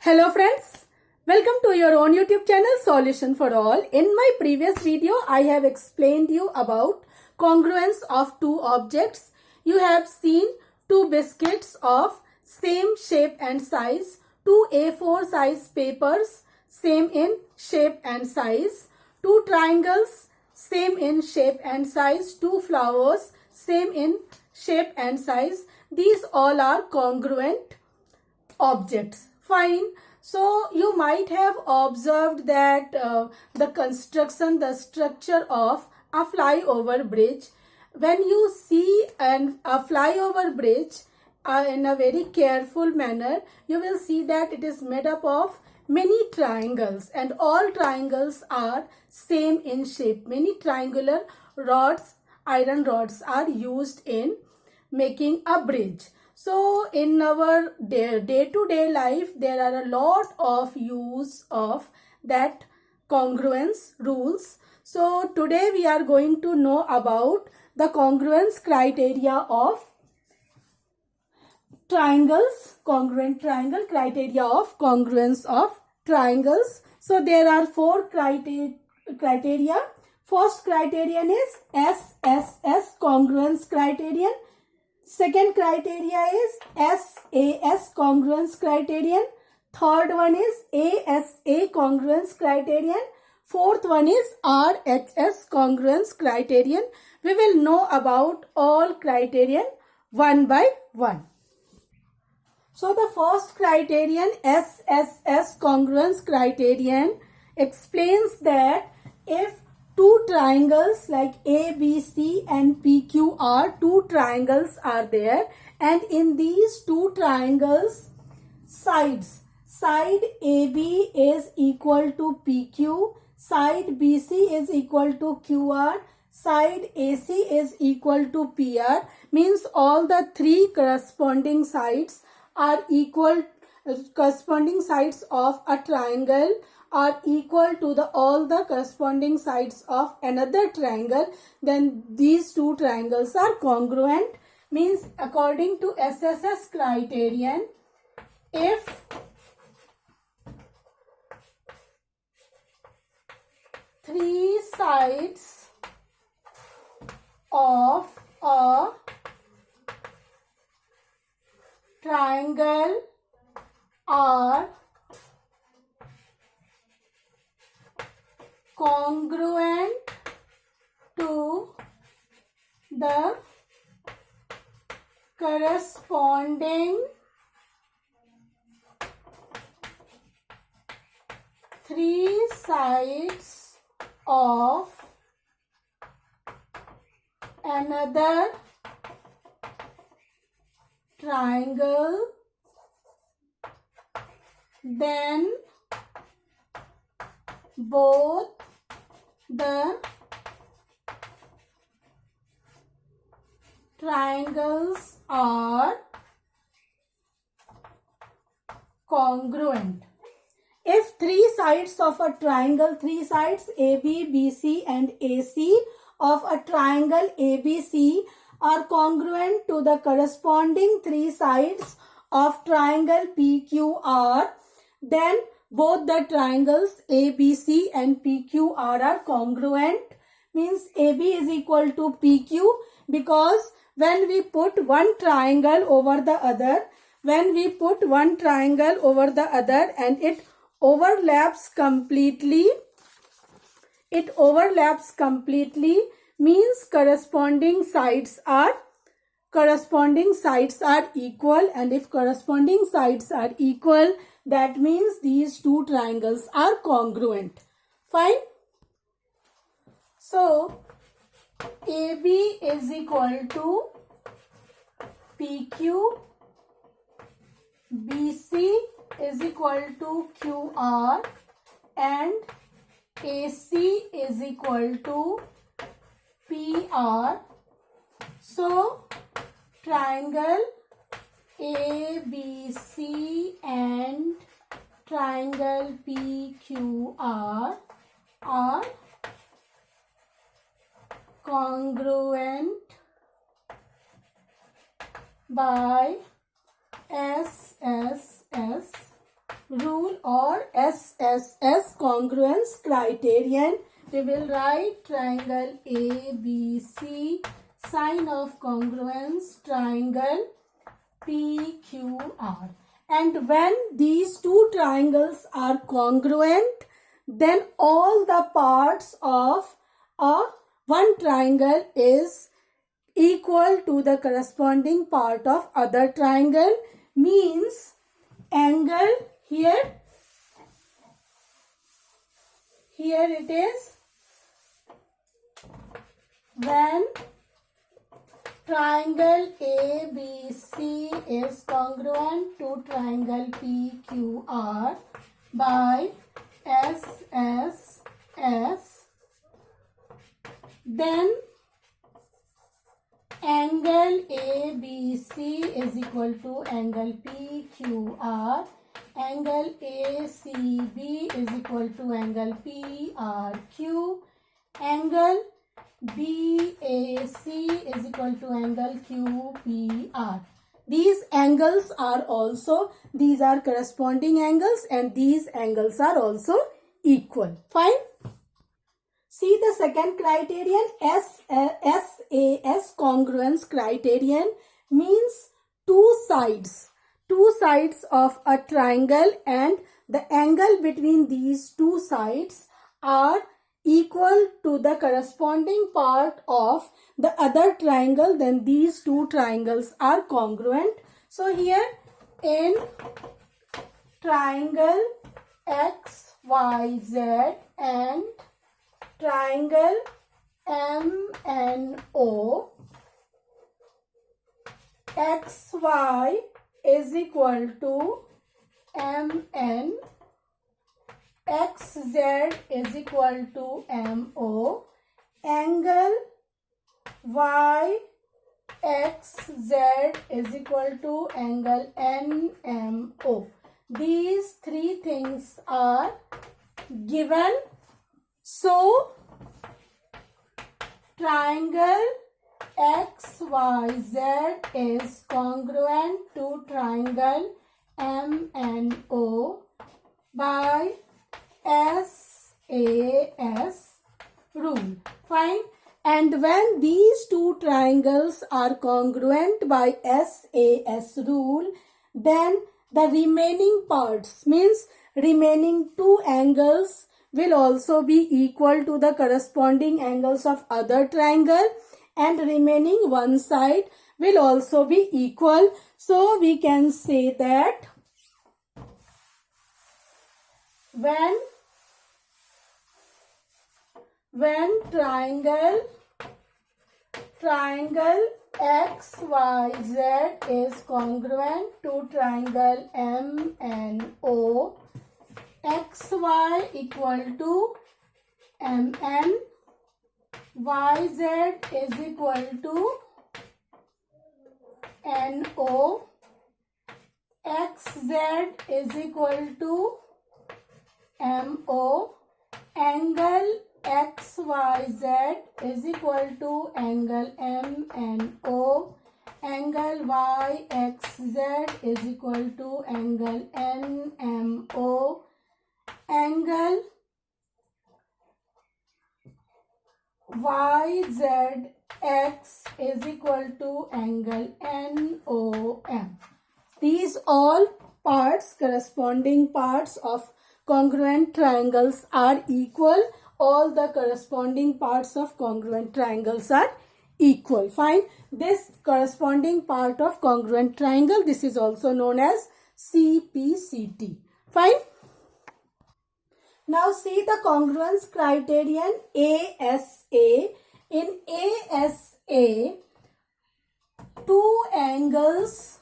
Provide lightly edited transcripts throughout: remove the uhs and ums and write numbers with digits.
Hello friends, welcome to your own YouTube channel Solution for All. In my previous video, I have explained you about congruence of two objects. You have seen two biscuits of same shape and size, two A4 size papers, same in shape and size, two triangles, same in shape and size, two flowers, same in shape and size. These all are congruent objects. Fine. So you might have observed that the structure of a flyover bridge. When you see a flyover bridge in a very careful manner, you will see that it is made up of many triangles, and all triangles are same in shape. Many triangular rods, iron rods, are used in making a bridge. So in our day-to-day life, there are a lot of use of that congruence rules. So today we are going to know about the congruence criteria of triangles, congruent triangle, criteria of congruence of triangles. So there are four criteria. First criterion is SSS, congruence criterion. Second criteria is SAS, congruence criterion. Third one is ASA, congruence criterion. Fourth one is RHS, congruence criterion. We will know about all criterion one by one. So the first criterion, SSS, congruence criterion, explains that if two triangles like ABC and PQR, two triangles are there, and in these two triangles side AB is equal to PQ, side BC is equal to QR, side AC is equal to PR, means all the three corresponding sides are equal, corresponding sides of a triangle are equal to all the corresponding sides of another triangle, then these two triangles are congruent. Means according to SSS criterion, if three sides of a triangle are congruent to the corresponding three sides of another triangle, then both the triangles are congruent. If three sides of a triangle, three sides AB, BC and AC of a triangle ABC are congruent to the corresponding three sides of triangle PQR, then both the triangles ABC and PQR are congruent. Means AB is equal to PQ, because when we put one triangle over the other, and it overlaps completely, means corresponding sides are equal, and if corresponding sides are equal, that means these two triangles are congruent. Fine. So AB is equal to PQ, BC is equal to QR, and AC is equal to PR. So triangle ABC and triangle PQR are congruent by SSS rule or SSS congruence criterion. We will write triangle ABC, sign of congruence, triangle PQR. And when these two triangles are congruent, then all the parts of one triangle is equal to the corresponding part of other triangle. Means angle here it is when triangle ABC is congruent to triangle PQR by SSS, then angle ABC is equal to angle PQR, angle ACB is equal to angle PRQ, angle BAC is equal to angle QPR. These angles are also, these are corresponding angles and these angles are also equal. Fine. See the second criterion, SAS congruence criterion, means two sides of a triangle and the angle between these two sides are equal to the corresponding part of the other triangle, then these two triangles are congruent. So here in triangle XYZ and triangle MNO, XY is equal to MN, XZ is equal to MO, angle YXZ is equal to angle NMO. These three things are given. So, triangle XYZ is congruent to triangle MNO by SAS rule. Fine. And when these two triangles are congruent by SAS rule, then the remaining parts, means remaining two angles, will also be equal to the corresponding angles of other triangle, and remaining one side will also be equal. So we can say that when triangle XYZ is congruent to triangle MNO, XY equal to MN, YZ is equal to NO, XZ is equal to MO, angle XYZ is equal to angle MNO, angle YXZ is equal to angle NMO, angle YZX is equal to angle NOM. These all parts, corresponding parts of congruent triangles are equal. All the corresponding parts of congruent triangles are equal. Fine. This corresponding part of congruent triangle, this is also known as CPCT. Fine. Now see the congruence criterion ASA. In ASA, two angles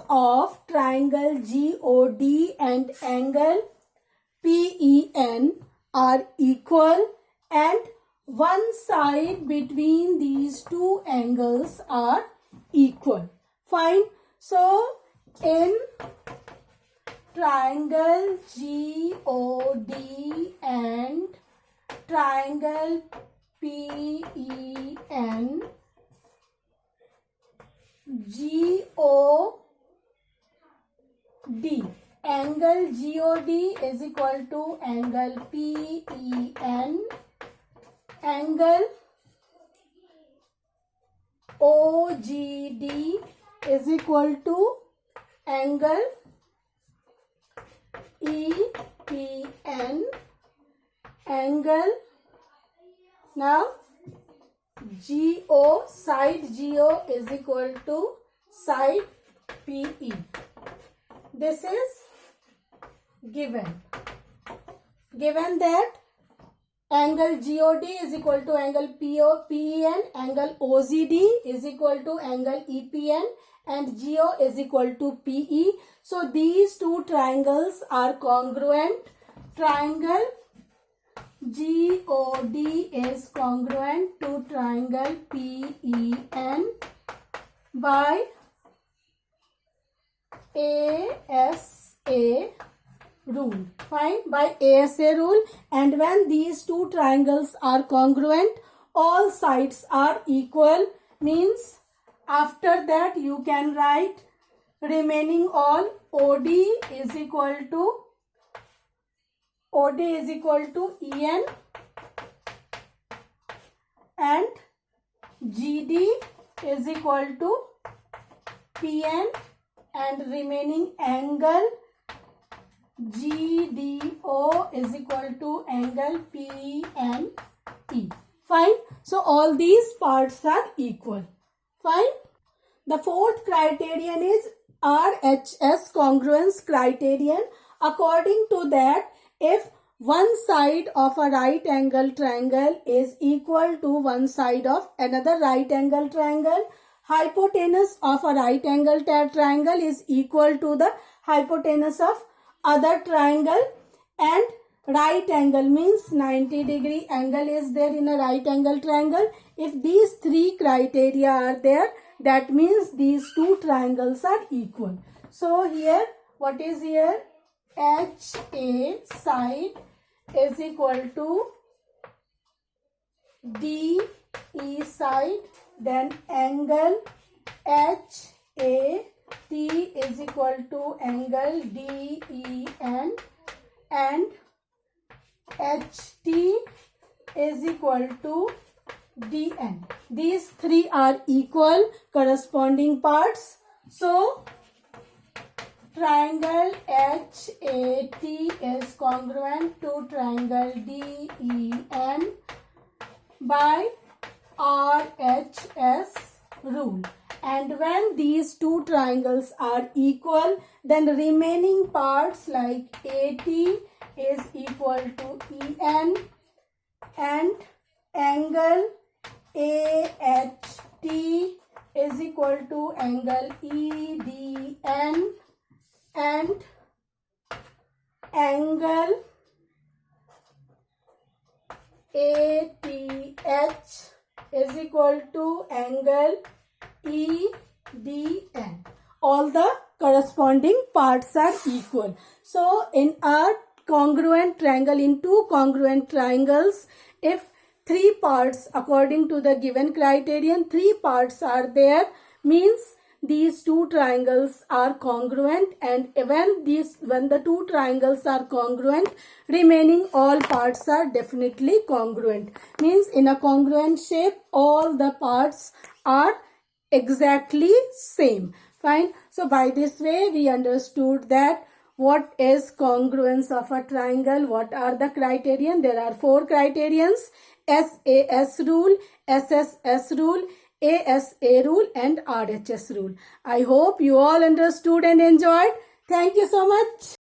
of triangle GOD and angle PEN are equal, and one side between these two angles are equal. Fine. So in triangle GOD and triangle PEN, GOD. Angle GOD is equal to angle PEN. Angle OGD is equal to angle EPN. Angle now GO, side GO is equal to side PE. This is given that angle GOD is equal to angle PEN, angle OGD is equal to angle EPN, and GO is equal to PE. So these two triangles are congruent. Triangle GOD is congruent to triangle PEN by ASA rule. Fine, by ASA rule. And when these two triangles are congruent, all sides are equal, means after that you can write remaining all OD is equal to EN and GD is equal to PN and remaining angle GDO is equal to angle PNE. Fine. So all these parts are equal. Fine. The fourth criterion is RHS congruence criterion. According to that, if one side of a right angle triangle is equal to one side of another right angle triangle, hypotenuse of a right angle triangle is equal to the hypotenuse of other triangle, and right angle means 90-degree angle is there in a right angle triangle. If these three criteria are there, that means these two triangles are equal. So here, what is here? HA side is equal to DE side, then angle HAT is equal to angle DEN, and HT is equal to DN. These three are equal corresponding parts. So triangle HAT is congruent to triangle DEN by RHS rule. And when these two triangles are equal, then the remaining parts like AT is equal to EN and angle AHT is equal to angle EDN and angle ATH is equal to angle EDN. All the corresponding parts are equal. So in a congruent triangle, in two congruent triangles, if three parts according to the given criterion, three parts are there, means these two triangles are congruent, and when the two triangles are congruent, remaining all parts are definitely congruent. Means in a congruent shape, all the parts are exactly same. Fine. So by this way we understood that what is congruence of a triangle, what are the criterion. There are four criterions: SAS rule, SSS rule, ASA rule and RHS rule. I hope you all understood and enjoyed. Thank you so much.